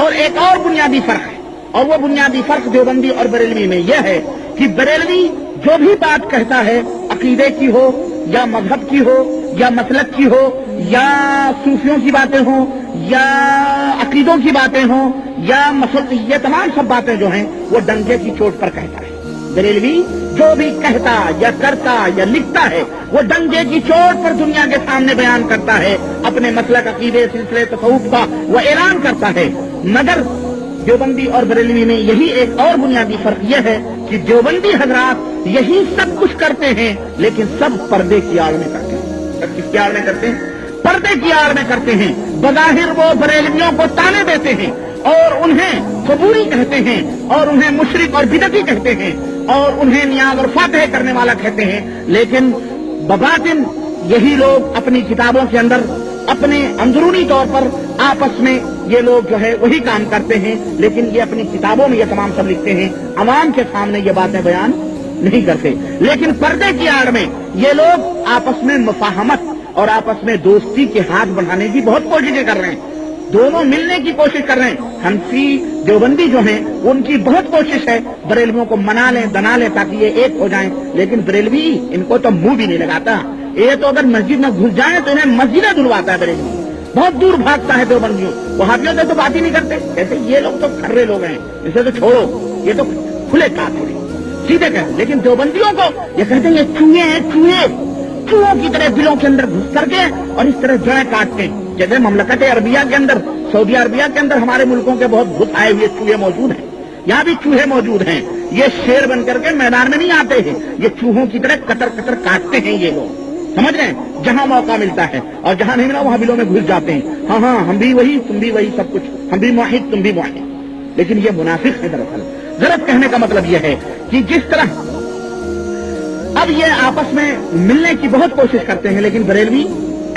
اور ایک اور بنیادی فرق ہے، اور وہ بنیادی فرق دیوبندی اور بریلوی میں یہ ہے کہ بریلوی جو بھی بات کہتا ہے، عقیدے کی ہو یا مذہب کی ہو یا مسلک کی ہو یا صوفیوں کی باتیں ہوں یا عقیدوں کی باتیں ہوں یا یہ تمام سب باتیں جو ہیں وہ ڈنڈے کی چوٹ پر کہتا ہے۔ بریلوی جو بھی کہتا یا کرتا یا لکھتا ہے وہ ڈنڈے کی چوٹ پر دنیا کے سامنے بیان کرتا ہے، اپنے مسلک، عقیدے، سلسلے، تصوف کا وہ اعلان کرتا ہے۔ مگر دیوبندی اور بریلوی میں یہی ایک اور بنیادی فرق یہ ہے کہ دیوبندی حضرات یہی سب کچھ کرتے ہیں لیکن سب پردے کی آڑ میں کرتے ہیں۔ سب کس کی آڑ میں کرتے ہیں؟ پردے کی آڑ میں کرتے ہیں۔ بظاہر وہ بریلویوں کو تانے دیتے ہیں اور انہیں قبوری کہتے ہیں اور انہیں مشرک اور بدعتی کہتے ہیں اور انہیں نیاز اور فاتح کرنے والا کہتے ہیں، لیکن بباطن یہی لوگ اپنی کتابوں کے اندر اپنے اندرونی طور پر آپس میں یہ لوگ جو ہے وہی کام کرتے ہیں، لیکن یہ اپنی کتابوں میں یہ تمام سب لکھتے ہیں، عوام کے سامنے یہ باتیں بیان نہیں کرتے۔ لیکن پردے کی آڑ میں یہ لوگ آپس میں مفاہمت اور آپس میں دوستی کے ہاتھ بڑھانے کی بہت کوششیں کر رہے ہیں، دونوں ملنے کی کوشش کر رہے ہیں۔ حنفی دیوبندی جو ہیں ان کی بہت کوشش ہے بریلویوں کو منا لیں، دنا لیں تاکہ یہ ایک ہو جائیں، لیکن بریلوی ان کو تو منہ بھی نہیں لگاتا۔ یہ تو اگر مسجد میں گھس جائیں تو انہیں مسجدیں دھلواتا ہے بریلوی، بہت دور بھاگتا ہے دیوبندیوں۔ وہابیوں سے تو بات ہی نہیں کرتے، کہتے یہ لوگ تو کھرے لوگ ہیں، اسے تو چھوڑو، یہ تو کھلے کافر ہیں، سیدھے کہتے۔ لیکن دیوبندیوں کو یہ کہتے ہیں یہ چوہے ہیں، چوہوں کی طرح دلوں کے اندر گھس کر کے اور اس طرح جڑیں کاٹتے ہیں۔ جیسے مملکت عربیہ کے اندر، سعودی عربیہ کے اندر ہمارے ملکوں کے بہت گھس آئے ہوئے چوہے موجود ہیں، یہاں بھی چوہے موجود ہیں۔ یہ شیر بن کر کے میدان میں نہیں آتے ہیں، یہ چوہوں کی طرح قطر قطر کاٹتے ہیں یہ لوگ، سمجھ رہے ہیں؟ جہاں موقع ملتا ہے اور جہاں نہیں ملا وہاں بلوں میں گھس جاتے ہیں۔ ہاں ہم بھی وہی، تم بھی وہی، سب کچھ ہم بھی موحد تم بھی موحد، لیکن یہ منافق ہے دراصل۔ غلط کہنے کا مطلب یہ ہے کہ جس طرح اب یہ آپس میں ملنے کی بہت کوشش کرتے ہیں لیکن بریلوی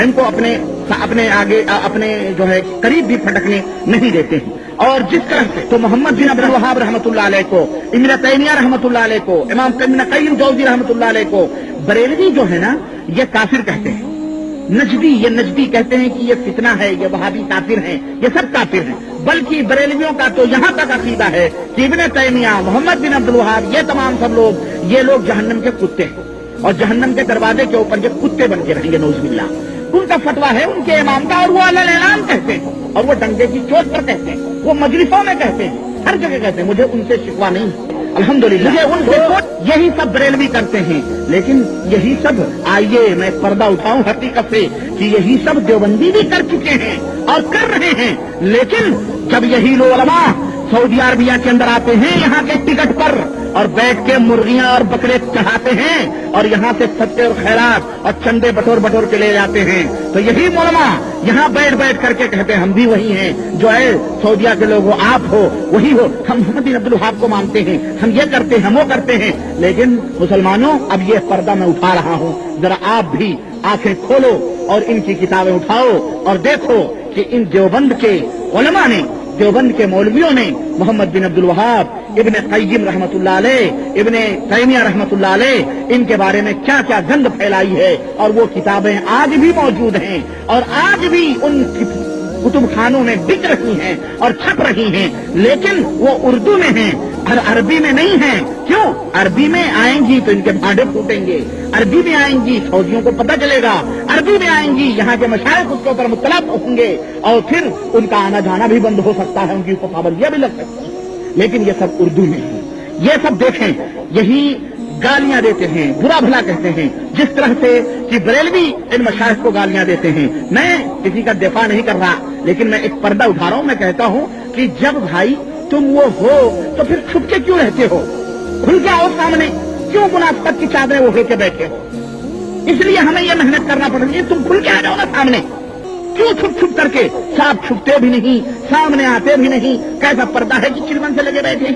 ان کو اپنے آگے اپنے جو ہے قریب بھی پھٹکنے نہیں دیتے ہیں۔ اور جس طرح سے تو محمد بن عبد الوہاب رحمۃ اللہ علیہ کو، ابن تیمیہ رحمۃ اللہ علیہ کو، امام ابن قیم جوزی رحمۃ اللہ علیہ کو بریلوی جو ہے نا یہ کافر کہتے ہیں، یہ نجدی کہتے ہیں کہ یہ فتنہ ہے، یہ وہابی کافر ہیں، یہ سب کافر ہیں۔ بلکہ بریلویوں کا تو یہاں تک عقیدہ ہے کہ ابن تیمیہ، محمد بن عبد الوہاب، یہ تمام سب لوگ یہ لوگ جہنم کے کتے ہیں اور جہنم کے دروازے کے اوپر یہ کتے بن کے رہیں گے، نعوذ باللہ۔ ان کا فتویٰ ہے ان کے امام کا اور وہ علل اعلان کہتے ہیں اور وہ ڈنڈے کی چوٹ پر کہتے ہیں، وہ مجلسوں میں کہتے ہیں، ہر جگہ کہتے ہیں۔ مجھے ان سے شکوہ نہیں، الحمدللہ مجھے ان سے یہی سب بریلوی کرتے ہیں، لیکن یہی سب آئیے میں پردہ اٹھاؤں حقیقت سے کہ یہی سب دیوبندی بھی کر چکے ہیں اور کر رہے ہیں۔ لیکن جب یہی لوگ علماء سعودی عربیہ کے اندر آتے ہیں یہاں کے ٹکٹ پر اور بیٹھ کے مرغیاں اور بکرے چڑھاتے ہیں اور یہاں سے صدقے اور خیرات اور چندے بٹور کے لے جاتے ہیں، تو یہی علماء یہاں بیٹھ کر کے کہتے ہیں ہم بھی وہی ہیں جو ہے سعودیہ کے لوگ، آپ ہو وہی ہو، ہم محمد بن عبد الوہاب کو مانتے ہیں، ہم یہ کرتے ہیں، ہم وہ کرتے ہیں۔ لیکن مسلمانوں اب یہ پردہ میں اٹھا رہا ہوں، ذرا آپ بھی آنکھیں کھولو اور ان کی کتابیں اٹھاؤ اور دیکھو کہ ان دیوبند کے علماء نے، دیوبند کے مولویوں نے محمد بن عبد الوہاب، ابن قیم رحمۃ اللہ علیہ، ابن تیمیہ رحمۃ اللہ علیہ، ان کے بارے میں کیا کیا گند پھیلائی ہے، اور وہ کتابیں آج بھی موجود ہیں اور آج بھی ان کتب خانوں میں بک رہی ہیں اور چھپ رہی ہیں، لیکن وہ اردو میں ہیں، عربی میں نہیں ہیں۔ کیوں؟ عربی میں آئیں گی تو ان کے بھانڈے پھوٹیں گے، عربی میں آئیں گی سعودیوں کو پتہ چلے گا، عربی میں آئیں گی یہاں کے مشائخ اس کے اوپر مطلع ہوں گے اور پھر ان کا آنا جانا بھی بند ہو سکتا ہے، ان کی پابندیاں بھی لگ سکتی ہیں۔ لیکن یہ سب اردو میں ہے۔ یہ سب دیکھیں، یہی گالیاں دیتے ہیں، برا بھلا کہتے ہیں، جس طرح سے کہ بریلوی ان مشائخ کو گالیاں دیتے ہیں۔ میں کسی کا دفاع نہیں کر رہا، لیکن میں ایک پردہ اٹھا رہا ہوں۔ میں کہتا ہوں کہ جب بھائی تم وہ ہو تو پھر چھپ کے کیوں رہتے ہو؟ کھل کے آؤ سامنے، کیوں منافقت کی چادریں اوڑھ کے بیٹھے ہو؟ اس لیے ہمیں یہ محنت کرنا پڑ رہی ہے، تم کھل کے آ جاؤ نا سامنے، کیوں چھپ کر کے؟ صاحب چھپتے بھی نہیں، سامنے آتے بھی نہیں، کیسا پردہ ہے کہ چلمن سے لگے بیٹھے؟